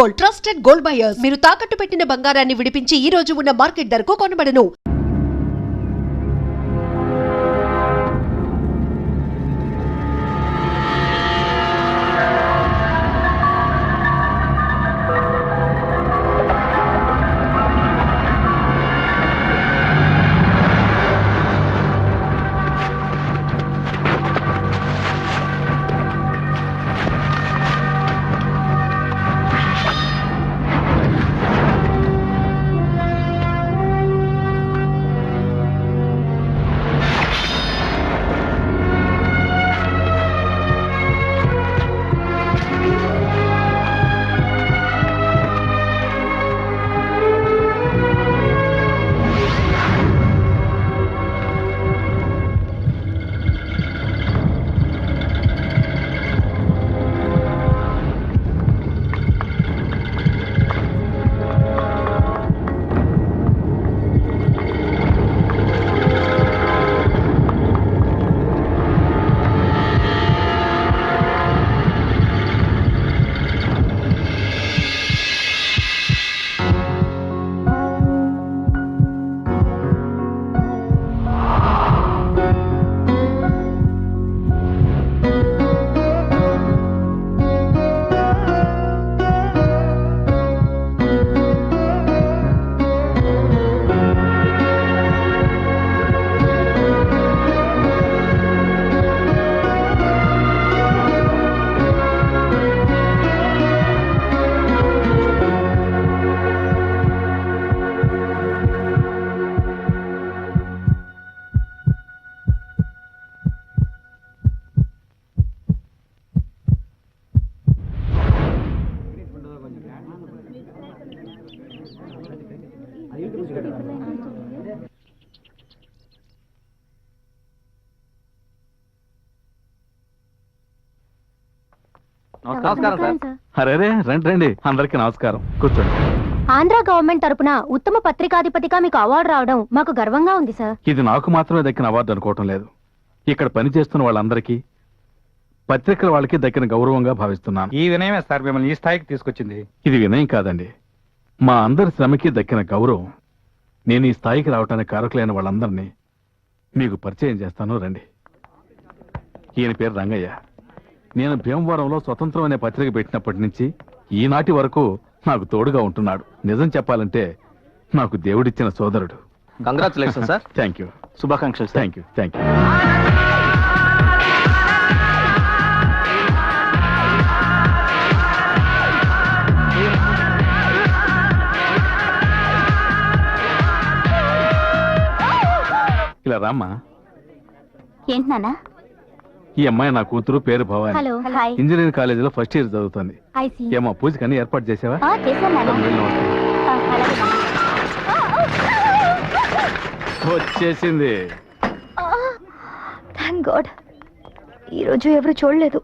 Gold, trusted gold buyers. మీరు తాకట్టు పెట్టిన బంగారాన్ని విడిపించి ఈ రోజు ఉన్న మార్కెట్ ధరకు కొనబడను. నమస్కారం సార్. అరే రండి రండి, అందరికీ నమస్కారం, కూర్చోండి. ఆంధ్ర గవర్నమెంట్ తరపున ఉత్తమ పత్రికాధిపతిగా మీకు అవార్డు రావడం మాకు గర్వంగా ఉంది సార్. ఇది నాకు మాత్రమే దక్కిన అవార్డు అనుకోవటం లేదు, ఇక్కడ పనిచేస్తున్న వాళ్ళందరికీ, పత్రికల వాళ్ళకి దక్కిన గౌరవంగా భావిస్తున్నాను. ఈ వినయమే సార్ మిమ్మల్ని ఈ స్థాయికి తీసుకొచ్చింది. ఇది వినయం కాదండి, మా అందరి శ్రమకి దక్కిన గౌరవం. నేను ఈ స్థాయికి రావటానికి కారకులైన వాళ్ళందరినీ మీకు పరిచయం చేస్తాను, రండి. ఈయన పేరు రంగయ్య. నేను భీమవరంలో స్వతంత్రం అనే పత్రిక పెట్టినప్పటి నుంచి ఈనాటి వరకు నాకు తోడుగా ఉంటున్నాడు. నిజం చెప్పాలంటే నాకు దేవుడిచ్చిన సోదరుడు. Congratulation sir. Thank you. శుభాకాంక్షలు. Thank you. Thank you. ఇలా రామ్మా. ఏంటి నాన్న? ఈ అమ్మాయి నా కూతురు, పేరు భవాని. హలో. హాయ్. ఇంజనీరింగ్ కాలేజీలో ఫస్ట్ ఇయర్ చదువుతుంది. I see. ఏమో పూజకి అన్ని ఏర్పాటు చేసావా? చేశాను నాన్న. వెళ్ళి వస్తాను. అలాగే నాన్న. వచ్చేసింది. థ్యాంక్ గాడ్, ఈరోజు ఎవరు చూడలేదు.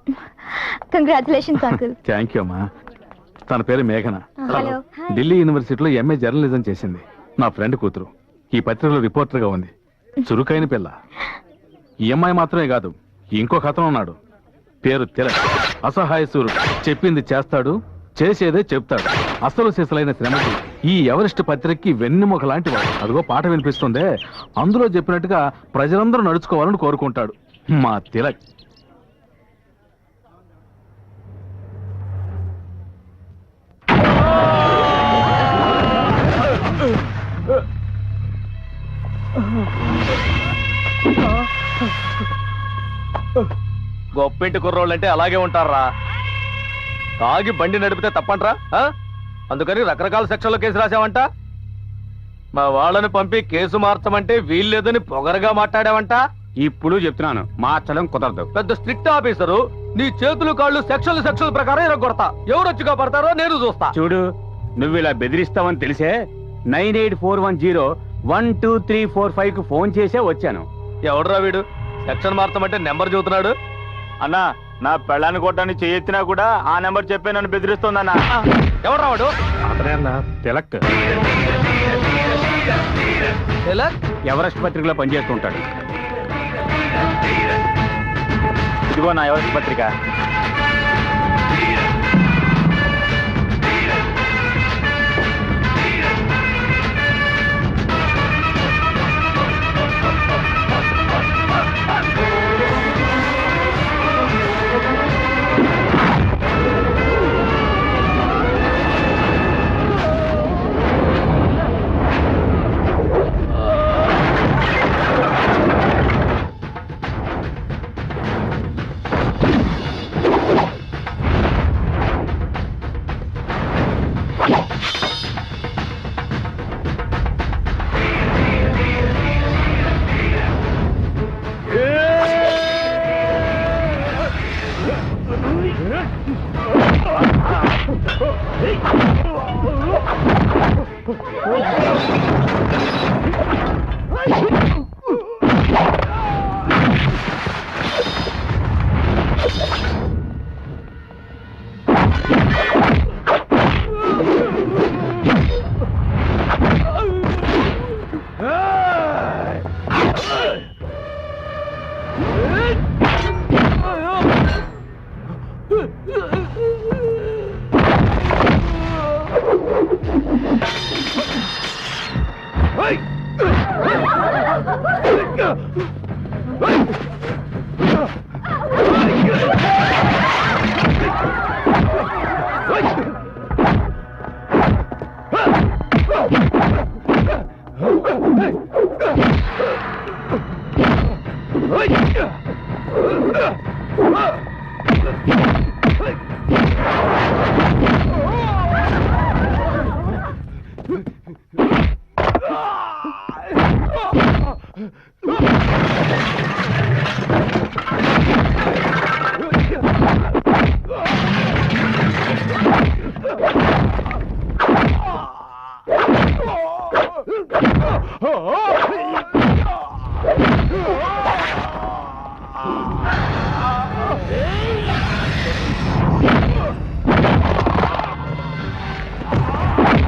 Congratulations uncle. థ్యాంక్ యూ అమ్మా. తన పేరు మేఘన. హలో. ఢిల్లీ యూనివర్సిటీలో ఎంఏ జర్నలిజం చేసింది. నా ఫ్రెండ్ కూతురు. ఈ పత్రికలో రిపోర్టర్గా ఉంది. చురుకైన పిల్ల. ఈ అమ్మాయి మాత్రమే కాదు, ఇంకొక అతను ఉన్నాడు, పేరు తిలక్. అసహాయ సూర్యుడు, చెప్పింది చేస్తాడు, చేసేదే చెప్తాడు. అసలు సిసలైన శ్రమకి ఈ ఎవరెస్ట్ పత్రికకి వెన్నెముక లాంటి వాడు. అదిగో పాట వినిపిస్తుందే, అందులో చెప్పినట్టుగా ప్రజలందరూ నడుచుకోవాలని కోరుకుంటాడు మా తిలక్. గొప్పింటి కుర్రోళ్ళంటే అలాగే ఉంటారా? తాగి బండి నడిపితే తప్పంట్రా? అందుకని రకరకాల సెక్షన్లో కేసు రాసావంట. మా వాళ్ళని పంపి కేసు మార్చమంటే వీల్లేదని పొగరగా మాట్లాడావంట. ఇప్పుడు చెప్తున్నాను, మార్చడం కుదరదు. పెద్ద స్ట్రిక్ట్ ఆఫీసరు, నీ చేతులు కాళ్ళు సెక్షన్ల ప్రకారం ఇరగొడతా. ఎవరు వచ్చి కాపాడతారో నేను చూస్తా. చూడు, నువ్వు ఇలా బెదిరిస్తావని తెలిసే 9841012345 కు ఫోన్ చేసే వచ్చాను. ఎవడరా వీడు? సెక్షన్ మార్చమంటే నెంబర్ చూస్తున్నాడు. అన్నా, నా పెళ్ళాన్ని కొట్టడానికి చేయెత్తినా కూడా ఆ నెంబర్ చెప్పే నన్ను బెదిరిస్తోందన్నా. ఎవడరా వాడు? అతనే అన్నా, తిలక్. ఎవరెస్ట్ పత్రికలో పనిచేస్తుంటాడు. ఇదిగో నా ఎవరెస్ట్ పత్రిక.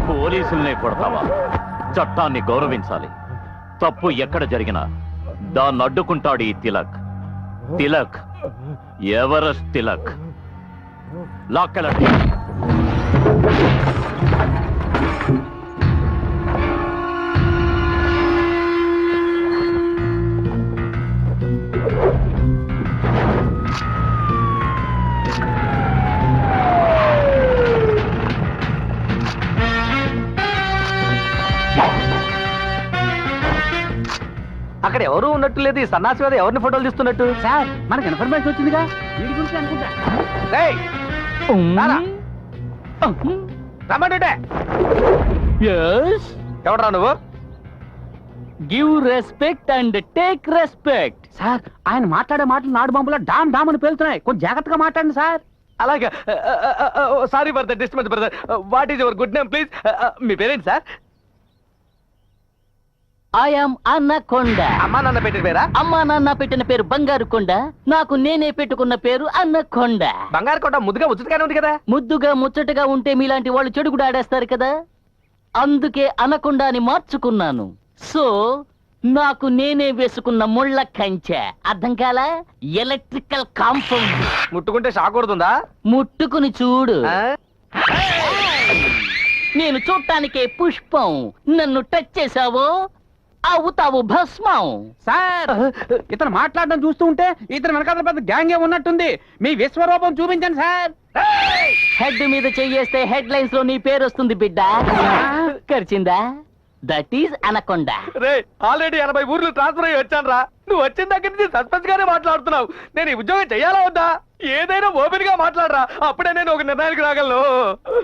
పోలీసుల్ని కొడతావా? చట్టాన్ని గౌరవించాలి. తప్పు ఎక్కడ జరిగినా దాన్ని అడ్డుకుంటాడు ఈ తిలక్. తిలక్ ఎవరెస్ట్ తిలక్. లాక్కెళ్ళండి. అక్కడ ఎవరు ఉన్నట్టు లేదు. ఈ సన్నాసి మీద ఎవరిని ఫోటోలు తీస్తున్నట్టు? సార్ మనకి ఇన్ఫర్మేషన్ వచ్చిందిగా, వీడి గురించి అనుకుంటా. రేయ్, రారా. రమ్మంటుంటే ఎవడరా నువ్వు? Give respect and take respect. Sir ఆయన మాట్లాడే మాటలు నాడు బాంబులో డామ్ డామ్ అని పేలుతున్నాయి, కొంచెం జాగ్రత్తగా మాట్లాడండి సార్. అలాగే. Sorry for the disturbance brother. What is your good name please? మీ పేరేంటి సార్? ఐఎమ్ అన్నకొండ. అమ్మా నాన్న పెట్టిన పేరా? అమ్మా నాన్న పెట్టిన పేరు బంగారు కొండ, నాకు నేనే పెట్టుకున్న పేరు అన్నకొండ. బంగారు కొండ ముద్దుగా ముచ్చటగానే ఉంది కదా. ముద్దుగా ముచ్చటగా ఉంటే మీలాంటి వాళ్ళు చెడు కూడా ఆడేస్తారు కదా, అందుకే అనకొండ అని మార్చుకున్నాను. సో నాకు నేనే వేసుకున్న ముళ్ళ కంచె, అర్థం కాలా? Electrical compound. ముట్టుకుంటే షాక్ కొడుతుందా? ముట్టుకుని చూడు. ఆ? నేను చూడటానికే పుష్పం, నన్ను టచ్ చేసావో అవుతావు భస్మం. సార్ ఇతను మాట్లాడడం చూస్తూ ఉంటే ఇతను వెనకాల పెద్ద గ్యాంగ్ ఉన్నట్టుంది, మీ విశ్వరూపం చూపించండి సార్. హెడ్ మీద చెయ్యేస్తే హెడ్ లైన్స్ లో నీ పేరు వస్తుంది బిడ్డ. కరిచిందా? That is anaconda. రే, ఆల్రెడీ 80 ఊర్లు ట్రాన్స్ఫర్ అయ్యి వచ్చాను రా. నువ్వు వచ్చిన దగ్గర నుంచి సస్పెన్స్ గానే మాట్లాడుతున్నావు. నేను ఈ ఉద్యోగం చెయ్యాలా వద్దా? ఏదైనా ఓపెన్ గా మాట్లాడరా, అప్పుడే నేను ఒక నిర్ణయానికి రాగలను.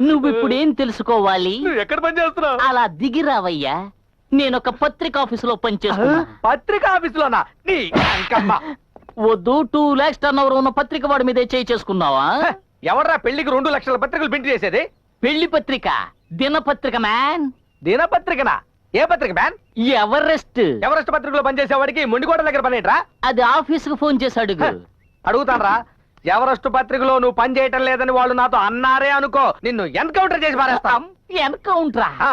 నువ్వు ఇప్పుడు ఏం తెలుసుకోవాలి? నువ్వు ఎక్కడ పని చేస్తున్నావు? అలా దిగిరావయ్యా, నేను ఒక పత్రిక ఆఫీసులో పనిచేస్తున్నా. పత్రిక ఆఫీసులోనా? నీ అంకమ్మ. వద్దు, 2 lakhs టర్నోవర్ ఉన్న పత్రిక వాడి మీద చేయి చేసుకున్నావా? ఎవడ్రా పెళ్లికి 2 లక్షల పత్రికలు ప్రింట్ చేసేది? పెళ్లి పత్రిక, దినపత్రిక మ్యాన్. దినపత్రికనా? ఏ పత్రిక మ్యాన్? ఎవరెస్ట్. ఎవరెస్ట్ పత్రికలో పనిచేసేవాడికి ముండికోట దగ్గర పని ఏంట్రా? అది ఆఫీస్ కు ఫోన్ చేసి అడుగు. అడుగుతానరా. ఎవరెస్ట్ పత్రికలో నువ్వు పని చేయటం లేదని వాళ్ళు నాతో అన్నారే అనుకో, నిన్ను ఎన్కౌంటర్ చేసి పారేస్తాం. ఎన్కౌంటరా? ఆ,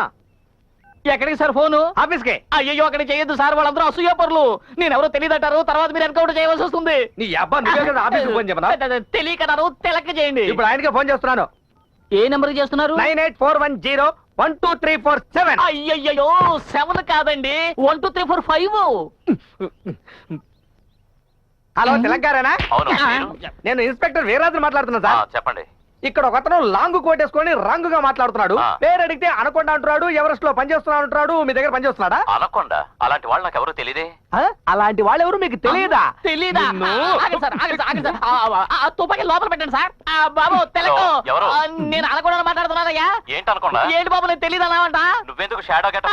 ఎక్కడికి సార్ ఫోను? ఆఫీస్ కి. అయ్యో అక్కడ చేయొద్దు సార్, వాళ్ళందరూ అసూయపరులు. నేనెవరో తెలియదంటారు, తర్వాత మీరు ఎన్కౌంటర్ చేయవలసి వస్తుంది. నీ అబ్బా నువ్వే కదా ఆఫీస్ ఫోన్ చెప్పనా? తెలియకన్నారు, తెలక చేయండి. ఇప్పుడు ఆయనకే ఫోన్ చేస్తున్నాను. ఏ నెంబర్ చేస్తున్నారు? 9841012347. అయ్యయ్యో 7 కాదండి, 1 2 3 4 5. హలో, తెలంగాణనా? నేను ఇన్స్పెక్టర్ వీరరాజు మాట్లాడుతున్నా సార్. చెప్పండి. ఇక్కడ ఒక అతను లాంగ్ కోట్ వేసుకొని రంగుగా మాట్లాడుతున్నాడు. పేరు అడిగితే అనకొండ అంటున్నాడు, ఎవరెస్ట్ లో పనిచేస్తున్నాడు అంటున్నాడు. మీ దగ్గర పనిచేస్తున్నాడా? అనకొండ అలాంటి వాళ్ళు నాకు ఎవరు తెలియదే. అలాంటి వాళ్ళు ఎవరు మీకు తెలియదా? తెలీదా? నిన్ను- ఆగండి సార్, ఆగండి సార్, ఆగండి సార్. ఆ తుపాకీ లోపల పెట్టండి సార్. బాబు తెలకు. ఎవరు? నేను అనకుండా మాట్లాడుతున్నానయ్యా. ఏంటనుకోండా ఏంటి బాబు నేను తెలియదు అన్నావంట. నువ్వెందుకు షాడో గెటప్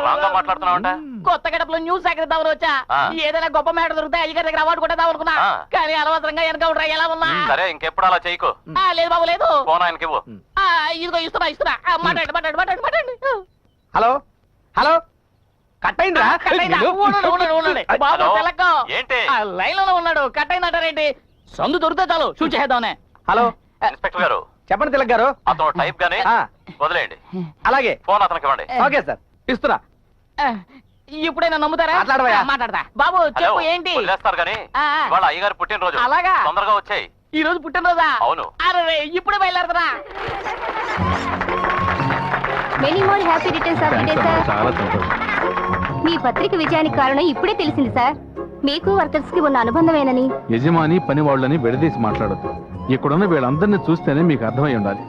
రాంగ్ గా మాట్లాడుతున్నావంట? కొత్త గడప లో న్యూస్ సేకరిద్దామని వచ్చా. ఆ. ఏదైనా గొప్ప మేడ దొరికితే అయ్యగారి దగ్గర అవార్డు కొట్టేద్దాం అనుకున్నా. ఆ. కానీ అనవసరంగా వెనక ఎలా ఉన్నా. సరే ఇంకెప్పుడు అలా చేయకు. లేదు బాబు లేదు. ఫోన్ ఆయనకి ఇవ్వు. ఇదిగో ఇస్తున్నా. మాట్లాడండి. హలో హలో కట్ అయిందా? ఉండండి. బాబు హలో? తెలకు. ఏంటి? లైన్ లోనే ఉన్నాడు. కట్ అయిందంటారేంటి? సందు దొరికితే చాలు షూట్ చేద్దామనే. హలో ఇన్స్పెక్టర్ గారు చెప్పండి తిలక్ గారు. అతను టైప్ గానీ ఆ, వదిలేయండి. అలాగే ఫోన్ అతనికి ఇవ్వండి. ఓకే సార్ ఇస్తున్నా. ఇప్పుడైనా నమ్ముతారా? మాట్లాడవయ్యా. మాట్లాడతా. బాబు చెప్పు ఏంటి? వదిలేస్తారు గానీ ఆ. ఇవాళ అయ్యగారు పుట్టినరోజు. అలాగా? తొందరగా వచ్చాయి. ఈ రోజు పుట్టినరోజా? అవును. అరే ఇప్పుడే బయలుదేరదా? Many more happy returns of the day sir. చాలా సంతోషం. మీ పత్రిక విజయానికి కారణం ఇప్పుడే తెలిసింది సార్. మీకు వర్కర్స్ కి ఉన్న అనుబంధమేనని. యజమాని పని వాళ్ళని విడదీసి మాట్లాడద్దు. ఇక్కడున్న వీళ్ళందరినీ చూస్తేనే మీకు అర్థమై ఉండాలి.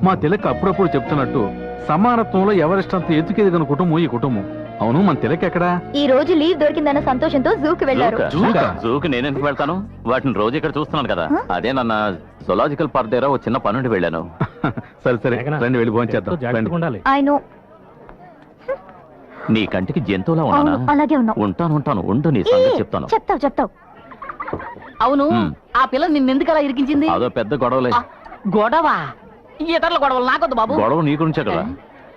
మా తిలక్ అప్పుడప్పుడు చెప్తున్నట్టు సమానత్వంలో ఎవరిష్టంత ఎత్తుకెదిగిన కుటుంబం ఈ కుటుంబం. అవును, మన తిలక్ ఎక్కడా? ఈ రోజు లీవ్ దొరికిందన్న సంతోషంతో జూకి వెళ్లారు. జూకా? జూకి నేను ఎందుకు వెళ్తాను? వాటిని రోజు ఇక్కడ చూస్తున్నాను కదా. అదే నన్న జులాజికల్ పార్క్ దగ్గర ఒక చిన్న పనుండి వెళ్ళాను. సరే సరే రండి, వెళ్ళి భోంచేద్దాం. ఆయన నీ కంటికి జంతువులా ఉన్నానా? అలాగే ఉన్నావు. ఉంటాను ఉండు, నీ సంగతి చెప్తాను. చెప్తావు. అవును ఉమ్. ఆ పిల్ల నిన్నెందుకు అలా ఇరికించింది? అదో పెద్ద గొడవలే. గొడవ? ఇతరుల గొడవలు నాకొద్దు బాబు. గొడవ నీ గురించే కదా.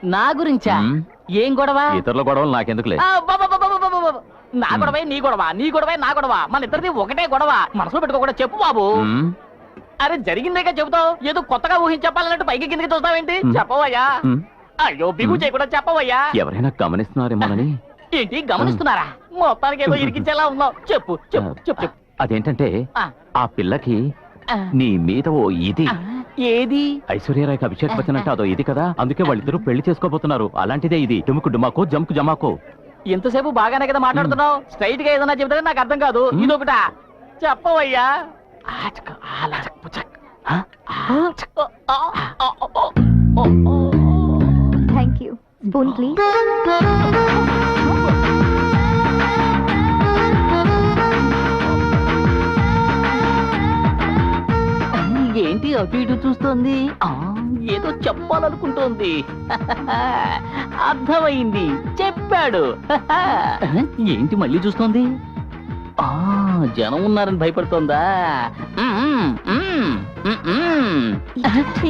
నా గురించా? ఉమ్. ఏం గొడవ? ఇతరుల గొడవలు నాకెందుకులే. నా గొడవే నీ గొడవ, నీ గొడవే నా గొడవ, మన ఇద్దరిది ఒకటే గొడవ. మనసులో పెట్టుకోకుండా చెప్పు బాబు. ఉమ్. అరే జరిగిందేగా చెబుతావు. ఏదో కొత్తగా ఊహించి చెప్పాలన్నట్టు పైకి కిందకి చూస్తావేంటి? చెప్పవయ్యా. ఉమ్. అయ్యో బిగు చేయకుండా చెప్పవయ్యా. ఎవరైనా గమనిస్తున్నారేమోనని. ఏంటి గమనిస్తున్నారా? మొత్తానికి ఏదో ఇరికించేలా ఉన్నావు. చెప్పు చెప్పు చెప్పు చెప్పు. అదేంటంటే ఆ, ఆ పిల్లకి ఆ, నీ మీద ఓ ఇది. ఆ, ఏది? ఐశ్వర్యరాయ్కి అభిషేక్ బచ్చన్ అంటే అదో ఇది కదా. అందుకే వాళ్ళిద్దరూ పెళ్లి చేసుకోబోతున్నారు. అలాంటిదే ఇది. డుముకు డుమాకో జంకు జమాకో. ఎంతసేపు బాగానే కదా మాట్లాడుతున్నావు. స్ట్రైట్ గా ఏదైనా చెబితే నాకు అర్థం కాదు. ఇదొకట చెప్పవయ్యా. ఆచక, ఆలచక్, పుచక్. ఆ, ఆచక్, ఆ, ఆ, ఆ, ఆ, ఆ. Thank you. Spoon please. ఏంటి అటు ఇటు చూస్తోంది? ఏదో చెప్పాలనుకుంటోంది. అర్థమైంది, చెప్పాడు. ఏంటి మళ్ళీ చూస్తోంది? జనం ఉన్నారని భయపడుతోందా?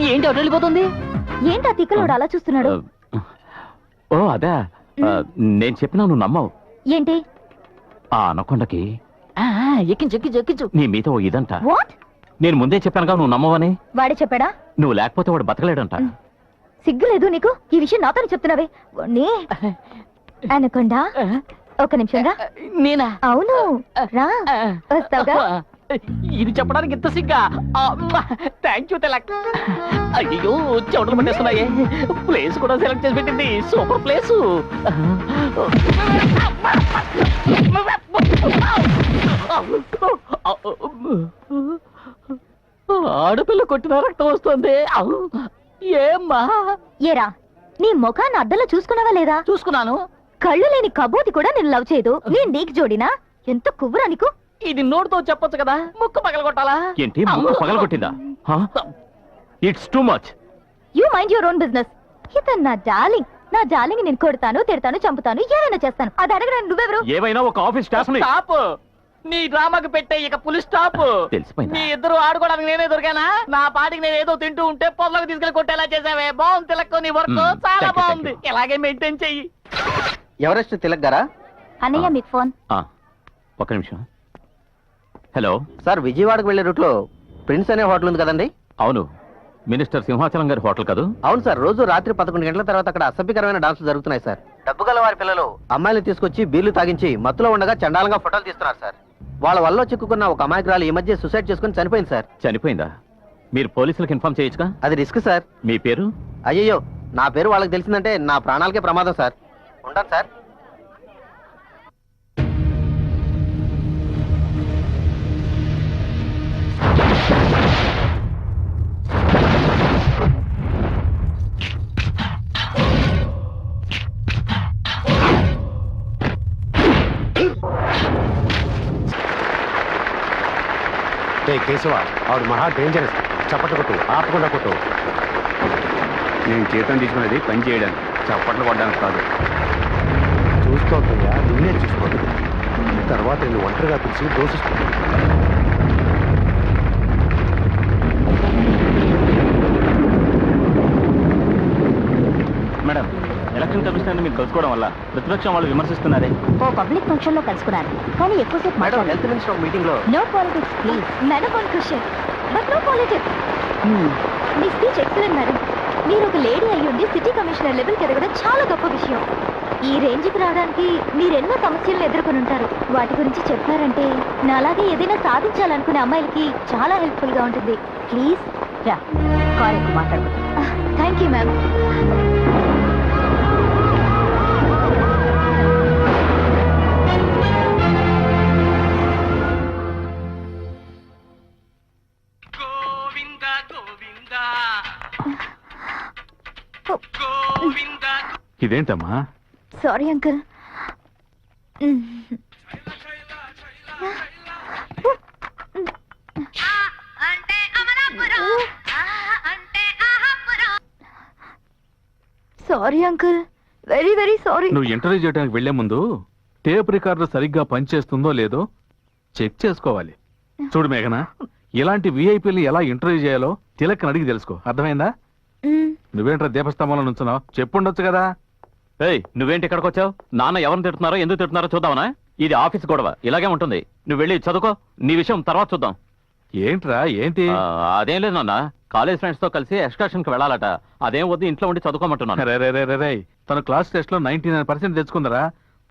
ఏంటి అటు వెళ్ళిపోతుంది? ఏంటి ఆ తిక్కలోడు అలా చూస్తున్నాడు? ఓ అదే. నేను చెప్పినా నువ్వు నమ్మవు. ఏంటి? ఆ అనకొండకి ఎక్కించు ఎక్కించు ఎక్కించు. నీ మీద ఓ ఇదంట. వాట్? నేను ముందే చెప్పానుగా నువ్వు నమ్మవని. వాడే చెప్పాడా? నువ్వు లేకపోతే వాడు బతకలేడంట. సిగ్గులేదు నీకు? ఈ విషయం నాతో చెప్తున్నావే. వాణ్ణి అనకుండా ఒక నిమిషం రా. నేనా? అవును రా. వస్తావుగా? ఇది చెప్పడానికి ఇంత సిగ్గా? Thank you Tilak. అయ్యో చెవులు పట్టేస్తున్నాయే. ప్లేస్ కూడా సెలెక్ట్ చేసి పెట్టింది. Super place. ఆడపిల్ల కొట్టిన రక్తం వస్తుంది. ఏమ్మా? ఏరా నీ ముఖాన్ని అద్దంలో చూసుకున్నావా లేదా? చూసుకున్నాను. కళ్ళు లేని కబోతి కూడా నేను లవ్ చేయదు. నేను నీకు జోడినా? ఎంత కువ్వురా నీకు? ఇది నోటితో చెప్పొచ్చు కదా. ముక్కు పగలగొట్టాలా? ఏంటి ముక్కు పగలగొట్టిందా? It's too much. You mind your own business. ఇతను నా డార్లింగ్. నా డార్లింగ్ నేను కొడతాను, తిడతాను, చంపుతాను, ఏమైనా చేస్తాను. అది అడగడానికి నువ్వెవరు? ఏమైనా ఒక ఆఫీస్ స్టాఫ్ ని. స్టాప్. నీ డ్రామాకి పెట్టే ఇక పులి స్టాప్. తెలిసిపోయిందా? మీ ఇద్దరు ఆడుకోవడానికి నేనే దొరికానా? నా పాటికి నేను ఏదో తింటూ ఉంటే పొలంలోకి తీసుకెళ్లి కొట్టేలా చేసావే. బాగుంది తిలక్, నీ వర్క్ మ్మ్. చాలా Thank you, బాగుంది. thank you. ఇలాగే మెయింటైన్ చెయ్యి. ఎవరెస్ట్ తిలక్ గారా? అన్నయ్య మీకు ఫోన్. ఒక్క నిమిషం. హలో సార్, విజయవాడకు వెళ్లే రూట్ లో ప్రిన్స్ అనే హోటల్ ఉంది కదండి? అవును, మినిస్టర్ సింహాచలం గారి హోటల్ కాదు? అవును సార్. రోజు రాత్రి 11 గంటల తర్వాత అక్కడ అసభ్యకరమైన డాన్సులు జరుగుతున్నాయి సార్. డబ్బు గల వారి పిల్లలు అమ్మాయిలు తీసుకొచ్చి బీర్లు తాగించి మత్తులో ఉండగా చండాలంగా ఫోటోలు తీస్తున్నారు సార్. వాళ్ళ వల్ల చిక్కుకున్న ఒక అమాయకురాలు ఈ మధ్య సూసైడ్ చేసుకుని చనిపోయింది సార్. చనిపోయిందా? మీరు పోలీసులకు ఇన్ఫార్మ్ చేయొచ్చుగా? అది రిస్క్ సార్. మీ పేరు? అయ్యయ్యో, నా పేరు వాళ్ళకి తెలిసిందంటే నా ప్రాణాలకే ప్రమాదం సార్. ఉంటాను సార్. కేశవ ఆవిడ మహా డేంజరస్. చప్పట్లు కొట్టు, ఆపకుండా కొట్టు. నేను జీతం తీసుకునేది పని చేయడానికి, చప్పట్లు కొట్టడానికి కాదు. చూస్తోందయ్యా, నువ్వే చూసుకోండి. తర్వాత నేను ఒంటరిగా పిలిచి దోషిస్తుంది. మేడం, ఎలక్షన్ కమిషనర్ మీరు కలుసుకోవడం వల్ల ప్రతిపక్షం వాళ్ళు విమర్శిస్తున్నారే. ఓ పబ్లిక్ ఫంక్షన్ లో కలుసుకున్నాను, కానీ ఎక్కువసేపు మేడం, హెల్త్ మినిస్టర్ మీటింగ్ లో నో పాలిటిక్స్ ప్లీజ్. మెనోపాన్ క్వశ్చన్ బట్ నో పాలిటిక్స్. మీ స్పీచ్ ఎక్సలెంట్ మేడం. మీరు ఒక లేడీ అయ్యి ఉండి సిటీ కమిషనర్ లెవెల్కి ఎదగడం చాలా గొప్ప విషయం. ఈ రేంజ్కి రావడానికి మీరు ఎన్నో సమస్యలను ఎదుర్కొని ఉంటారు. వాటి గురించి చెప్పారంటే నాలాగే ఏదైనా సాధించాలనుకునే అమ్మాయిలకి చాలా హెల్ప్ఫుల్ గా ఉంటుంది. ప్లీజ్ రా, కార్ ఎక్కువ మాట్లాడు. Thank you ma'am. ఇదేంటమ్మా? Sorry uncle. Sorry uncle, very very sorry. నువ్వు ఇంటర్వ్యూ చేయడానికి వెళ్లే ముందు టేప్ రికార్డర్ సరిగ్గా పనిచేస్తుందో లేదో చెక్ చేసుకోవాలి. చూడు మేఘనా, ఇలాంటి విఐపీలు ఎలా ఇంటర్వ్యూ చేయాలో తిలక్ని అడిగి తెలుసుకో. అర్థమైందా? నువ్వేంట్రా దీపస్తంభంలో నుంచున్నావు? చెప్పుండొచ్చు కదా. ఏయ్, నువ్వేంటి ఇక్కడికి వచ్చావు? నాన్న ఎవరిని తిడుతున్నారో ఎందుకు తిడుతున్నారో చూద్దామనా? ఇది ఆఫీస్ గొడవ, ఇలాగే ఉంటుంది. నువ్వు వెళ్ళి చదువుకో, నీ విషయం తర్వాత చూద్దాం. ఏంట్రా ఏంటి? అదేం లేదు నాన్న, కాలేజ్ ఫ్రెండ్స్ తో కలిసి ఎక్స్కర్షన్ కి వెళ్ళాలట. అదేం వద్దు, ఇంట్లో ఉండి చదువుకోమంటున్నాను. రే తన క్లాస్ టెస్ట్ లో 99% తెచ్చుకుందరా.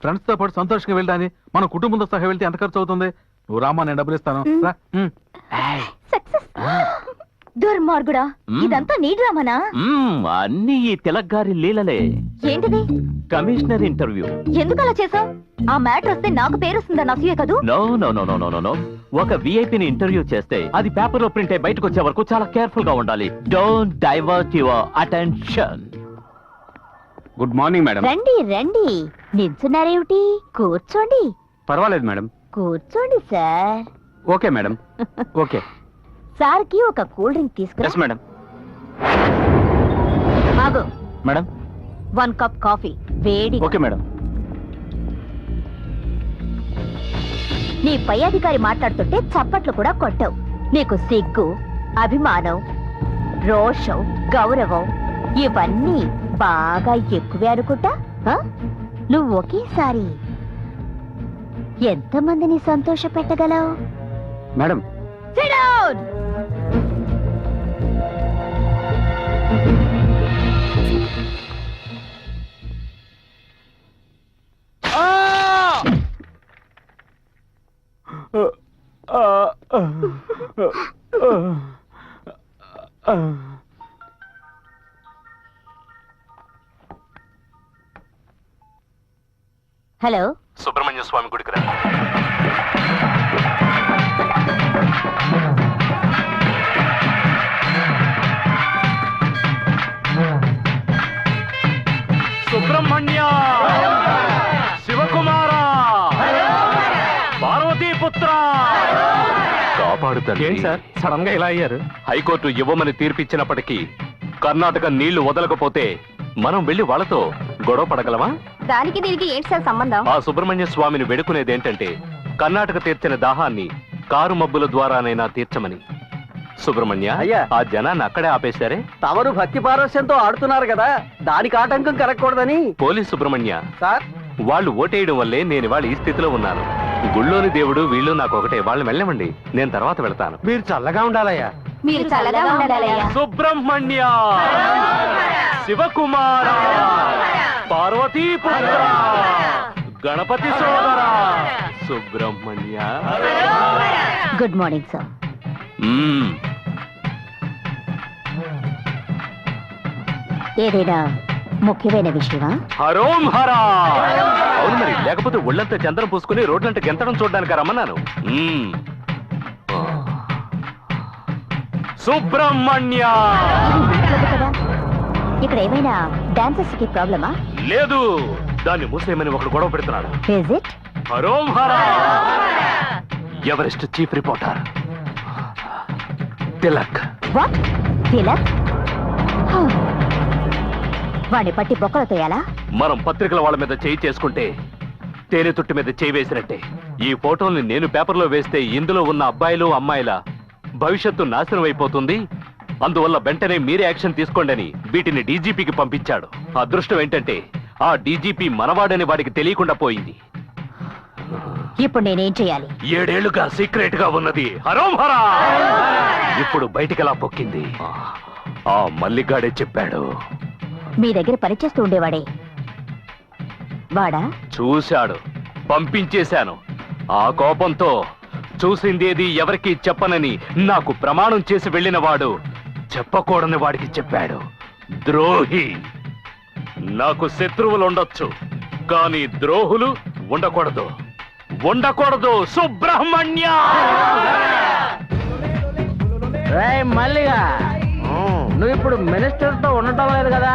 ఫ్రెండ్స్ తో పాటు సంతోషంగా వెళ్తాని మన కుటుంబంతో సహా వెళ్తే ఎంత ఖర్చు అవుతుంది? నువ్వు రామా, నేను డబ్బులు ఇస్తాను. సక్సెస్. దుర్మార్గుడా, ఇదంతా నీ డ్రామానా? అన్ని ఈ తిలక్ గారి లీలలే. ఏంటిది? Commissioner interview. ఎందుకు అలా చేసావు? ఆ మ్యాటర్ వస్తే నాకు పేరు వస్తుందని అసూయే కదూ? No no no no no no. ఒక విఐపిని ఇంటర్వ్యూ చేస్తే అది పేపర్ లో ప్రింట్ అయి బయటకు వచ్చే వరకు చాలా కేర్ఫుల్ గా ఉండాలి. Don't divert your attention. Good morning madam. రండి రండి, నిల్చున్నారేమిటి? కూర్చోండి. పర్వాలేదు మేడం. కూర్చోండి sir. Okay madam. Okay. Sir కి ఒక కూల్ డ్రింక్ తీసుకురా. Yes madam. ఆగు మేడం. 1 కప్ కాఫీ వేడి. Okay madam. నీ పై అధికారి మాట్లాడుతుంటే చప్పట్లు కూడా కొట్టావు. నీకు సిగ్గు, అభిమానం, రోషం, గౌరవం ఇవన్నీ బాగా ఎక్కువే అనుకుంటా. నువ్వు ఒకేసారి ఎంతమందిని సంతోష పెట్టగలవు? Madam. Sit down! Hello, Subrahmanya Swamy గుడికి రా. సుబ్రహ్మణ్య, శివకుమార, పార్వతీపుత్ర, కాపాడుతాడు. ఏంటి సార్ సడన్ గా ఇలా అయ్యారు? హైకోర్టు ఇవ్వమని తీర్పిచ్చినప్పటికీ కర్ణాటక నీళ్లు వదలకపోతే మనం వెళ్లి వాళ్ళతో గొడవ పడగలమా? దానికి దీనికి ఏంటి సార్ సంబంధం? ఆ సుబ్రహ్మణ్య స్వామిని వేడుకునేది ఏంటంటే కర్ణాటక తీర్చిన దాహాన్ని కారు మబ్బుల ద్వారానైనా తీర్చమని. సుబ్రహ్మణ్య, అయ్యా, ఆ జనాన్ని అక్కడే ఆపేశారే. తమరు భక్తి పారవశ్యంతో ఆడుతున్నారు కదా, దానికి ఆటంకం కలగకూడదని. పోలీస్ సుబ్రహ్మణ్య సార్, వాళ్ళు ఓటేయడం వల్లే నేను వాళ్ళ ఈ స్థితిలో ఉన్నాను. గుళ్ళోని దేవుడు వీళ్ళు నాకు ఒకటే. వాళ్ళు వెళ్ళమండి, నేను తర్వాత వెళ్తాను. మీరు చల్లగా ఉండాలయ్యా. మీరు చల్లగా ఉండాలయ్యా. సుబ్రహ్మణ్య, శివకుమార, పార్వతీపుత్ర, గణపతి సోదర, సుబ్రహ్మణ్య. Good morning sir. ఏదైనా ముఖ్యమైన విషయమా? హరోం హరా. అవును మరి, లేకపోతే ఒళ్ళంతా చందనం పూసుకుని రోడ్లంటే గెంతడం చూడడానికి రమ్మన్నాను. సుబ్రహ్మణ్య, కదా, ఇక్కడ ఏమైనా డాన్సర్స్ కి ప్రాబ్లమా? లేదు, దాన్ని మూసేయమని ఒకడు గొడవ పెడుతున్నాడు. Is it? హరోం హరా. Everest chief reporter Tilak. What Tilak? వాడిని పట్టి బొక్కలు తోయాలా? మనం పత్రికల వాళ్ళ మీద చేయి చేసుకుంటే తేనె తుట్టి మీద చేయి వేసినట్టే. ఈ ఫోటోల్ని నేను పేపర్లో వేస్తే ఇందులో ఉన్న అబ్బాయిలు అమ్మాయిల భవిష్యత్తు నాశనం అయిపోతుంది. అందువల్ల వెంటనే మీరే యాక్షన్ తీసుకోండి అని వీటిని డీజీపీకి పంపించాడు. అదృష్టం ఏంటంటే ఆ డీజీపీ మనవాడని వాడికి తెలియకుండా పోయింది. ఇప్పుడు నేనేం చేయాలి? 7 ఏళ్లుగా సీక్రెట్ గా ఉన్నది హరోం హరా ఇప్పుడు బయటికెలా పొక్కింది. ఆ మల్లిగాడే చెప్పాడు. మీ దగ్గర పనిచేస్తూ ఉండేవాడే వాడా? చూశాడు, పంపించేశాను. ఆ కోపంతో చూసిందేది ఎవరికి చెప్పనని నాకు ప్రమాణం చేసి వెళ్ళిన వాడు చెప్పకూడని వాడికి చెప్పాడు. ద్రోహి. నాకు శత్రువులు ఉండొచ్చు, కానీ ద్రోహులు ఉండకూడదు. సుబ్రహ్మణ్య మల్లిగా నువ్వు ఇప్పుడు మినిస్టర్ తో ఉండటం లేదు కదా,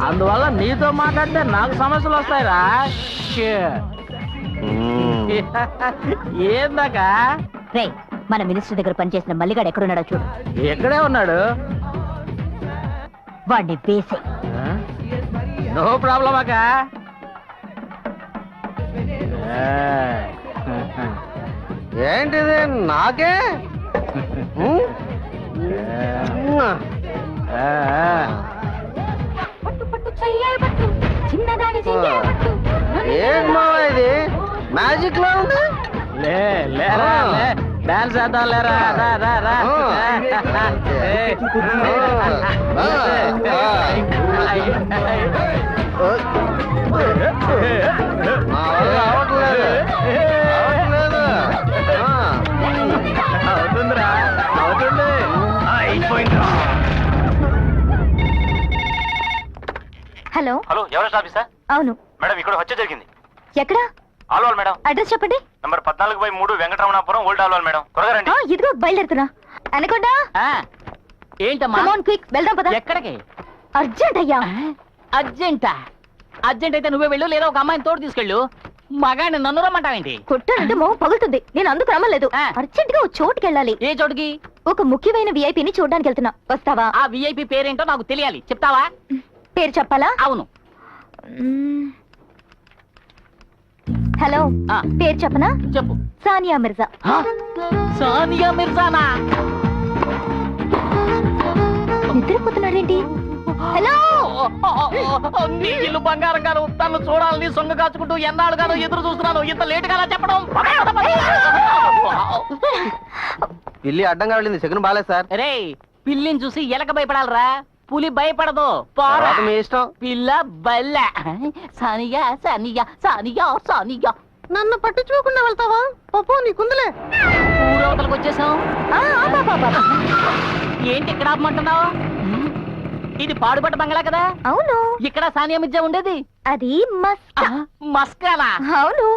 అందువల్ల నీతో మాట్లాడితే నాకు సమస్యలు వస్తాయిరా. ఏందాకా రే, మన మినిస్టర్ దగ్గర పనిచేసిన మల్లిగాడు ఎక్కడున్నాడో చూడు. ఎక్కడే ఉన్నాడు? వాడిని వేసే. నో ప్రాబ్లం అక్క. ఏంటిది నాకే? ఏం మావా ఇది మ్యాజిక్ లో ఉంది? లేరా డాన్స్ చేద్దాం లేరా. అవుతుందిరా, అవుతుంది. హలో హలో, ఎవరు ఆఫీసా? అవును. మేడం, ఇక్కడ హత్య జరిగింది. ఎక్కడా? ఆల్వాల్ మేడం. అడ్రస్ చెప్పండి. Number 14/3 Venkataramanapuram, old Alwal madam. త్వరగా రండి. ఇదిగో బయలుదేరుతున్నా. అనకుండా ఏంటమ్మా? క్విక్ వెళ్దాం పద. ఎక్కడికి? అర్జెంట్ అయ్యా. అర్జెంటా? అర్జెంట్ అయితే నువ్వే వెళ్ళు, లేదా ఒక అమ్మాయిని తోడు తీసుకెళ్ళు. మగాడిని నన్ను రమ్మంటావేంటి? కొట్టానంటే మొహం పగులుతుంది. నేను అందుకు రమ్మలేదు. అర్జెంట్ గా ఓ చోటుకి వెళ్ళాలి. ఏ చోటుకి? ఒక ముఖ్యమైన విఐపిని చూడడానికి వెళ్తున్నా. వస్తావా? ఆ విఐపి పేరేంటో నాకు తెలియాలి, చెప్తావా? పేరు చెప్పాలా? అవును. హలో, పేరు చెప్పనా? చెప్పు. సానియా మిర్జా. సానియా మిర్జానా? నిద్రపోతున్నాడేంటి? హలో, నీ ఇల్లు బంగారం గాను, తను చూడాలని సొంగ కాచుకుంటూ ఎన్నాళ్ళుగానో ఎదురు చూస్తున్నాను. ఇంత లేటుగా చెప్పడం. పిల్లి అడ్డంగా వెళ్ళింది, సెకండ్ బాలేదు సార్. రే, పిల్లిని చూసి ఎలక భయపడాలరా, పులి భయపడదు. మీ ఇష్టం. పిల్ల బల్ల. సానియా సానియా సానియా సానియా. నన్ను పట్టించుకోకుండా వెళ్తావా? పాపో నీకుందిలే. ఊరవతలకు వచ్చేసాం. ఏంటి ఇక్కడ ఆపమంటున్నావు? ఇది పాడుబడ్డ బంగ్లా కదా? అవును. ఇక్కడ సానియా మిర్జా ఉండేది. అది మస్కా. మస్కానా? అవును.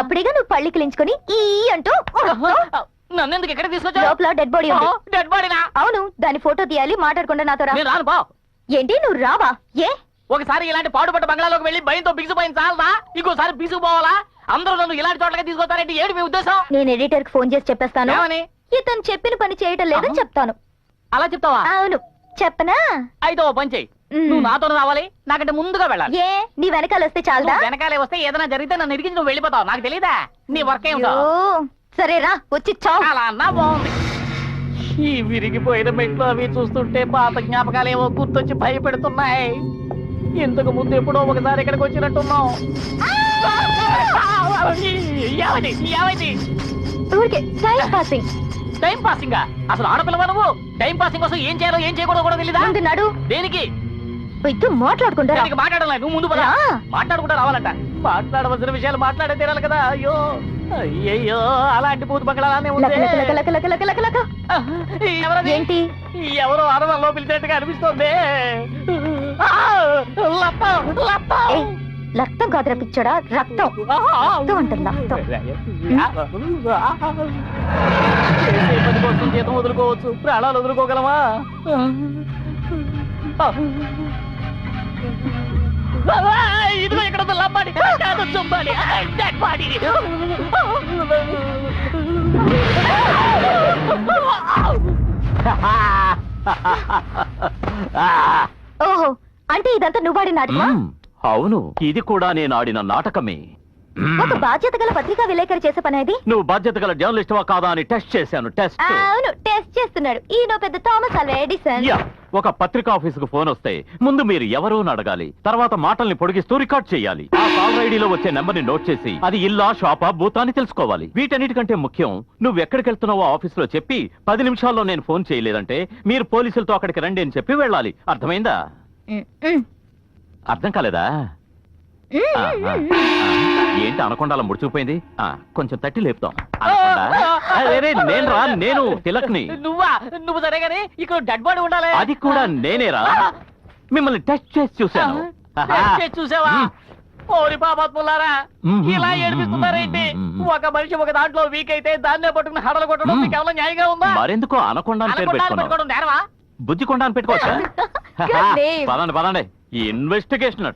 అప్పుడేగా నువ్వు పళ్ళి కిలించుకొని ఈ అంటూ నన్ను ఎందుకు ఇక్కడ తీసుకొచ్చావు? లోపల డెడ్ బాడీ ఉంది. డెడ్ బాడీనా? అవును. దాని ఫోటో తీయాలి, మాట్లాడకుండా నాతో రా. నేను రాను పో. ఏంటి నువ్వు రావా? ఏ? ఒకసారి ఇలాంటి పాడుపడ్డ బంగ్లాలోకి వెళ్ళి భయంతో బిగిసిపోయింది చాలదా? ఇంకోసారి బిగుసిపోవాలా? అందరూ నన్ను ఇలాంటి చోట్లకి తీసుకొస్తారంటే ఏడు మీ ఉద్దేశం? నేను ఎడిటర్ కి ఫోన్ చేసి చెప్పేస్తాను. ఏమని? ఇతను చెప్పిన పని చేయటం లేదని చెప్తాను. అలా చెప్తావా? అవును. చెప్పనా? అయితే ఓ పని చెయ్యి. నువ్వు నాతో రావాలి, నాకంటే ముందుగా వెళ్ళాలి. ఏ, నీ వెనకాల వస్తే చాలదా? నువ్వు వెనకాలే వస్తే ఏదైనా జరిగితే నన్ను ఇరిగించి నువ్వు వెళ్ళిపోతావు. నాకు తెలీదా నీ వర్క్ ఏమిటో? సరేరా, వచ్చి చావు. అలా అన్నా బాగుంది. ఈ విరిగిపోయిన మెట్లు అవి చూస్తుంటే పాత జ్ఞాపకాలు ఏమో గుర్తొచ్చి భయపెడుతున్నాయి. ఇంతకు ముందు ఎప్పుడో ఒకసారి ఇక్కడికి వచ్చినట్టున్నావు. ఊరికే టైం పాసింగ్. Time passing? అసలు ఆడపిల్లవా నువ్వు? టైం పాసింగ్ కోసం ఏం చేయాలో ఏం చేయకూడదు కూడా తెలీదా? అంటున్నాడు. దేనికి? ఇద్దరు మాట్లాడుకుంటారా? మాట్లాడాలి. నువ్వు ముందు పద. మాట్లాడుకుంటా రావాలంట. మాట్లాడవలసిన విషయాలు మాట్లాడే తీరాలి కదా. అయ్యో అయ్యయ్యో, అలాంటి పూత బంగ్లానే ఉంది. ఏంటి? ఎవరో అరవలో పిలిచేట్టుగా అనిపిస్తోంది. రక్తం కాదురా పిచ్చోడా, రక్తం. రక్తం అంటే రక్తం. పది కోసం జీతం వదులుకోవచ్చు, ప్రాణాలు వదులుకోగలమా? ఇదిగో ఇక్కడ లబ్బాడి కాదు, చుంబాడి, డెడ్ బాడీ. ఓహో, అంటే ఇదంతా నువ్వాడి నాటకమా? అవును, ఇది కూడా నేను ఆడిన నాటకమే. ఒక బాధ్యత గల పత్రికా విలేకరి చేసే పని అది. నువ్వు బాధ్యత గల జర్నలిస్టువా కాదా అని టెస్ట్ చేశాను. టెస్ట్ అవును, టెస్ట్ చేస్తున్నాడు ఈయన పెద్ద థామస్ అల్వా ఎడిసన్. యా, ఒక పత్రికా ఆఫీసుకు ఫోన్ వస్తే ముందు మీరు ఎవరు అని అడగాలి, తర్వాత మాటల్ని పొడిగిస్తూ రికార్డ్ చేయాలి. ఆ కాల్ ఐడిలో వచ్చే నెంబర్ ని నోట్ చేసి అది ఇల్లా షాపా బూతా అని తెలుసుకోవాలి. వీటన్నిటికంటే ముఖ్యం, నువ్వు ఎక్కడికి వెళ్తున్నావో ఆఫీసులో చెప్పి 10 నిమిషాల్లో నేను ఫోన్ చేయలేదంటే మీరు పోలీసులతో అక్కడికి రండి అని చెప్పి వెళ్ళాలి. అర్థమైందా? అర్థం కాలేదా? ఏంటి అనకుండా అలా ముడుచుకుపోయింది? కొంచెం తట్టి లేపుతాం. నేను తిలక్ని. నువ్వు సరేగాని ఇక్కడ డెడ్ బాడీ ఉండాలి. అది కూడా నేనేరా. మిమ్మల్ని టెస్ట్ చేసి చూశాను. చూసావా? ఓరి పాపాత్ములారా, ఇలా ఏడిపిస్తున్నారేంటి? ఒక మనిషి ఒక దాంట్లో వీక్ అయితే దాన్నే పట్టుకుని హడలు కొట్టడం మీకు ఏమైనా న్యాయంగా ఉందా? మరెందుకో అనకొండ అని పేరు పెట్టుకున్నావు. నేరవా? బుజ్జికొండ అని పెట్టుకోవచ్చా? Good name. పదండి పదండి, ఇన్వెస్టిగేషన్ అట.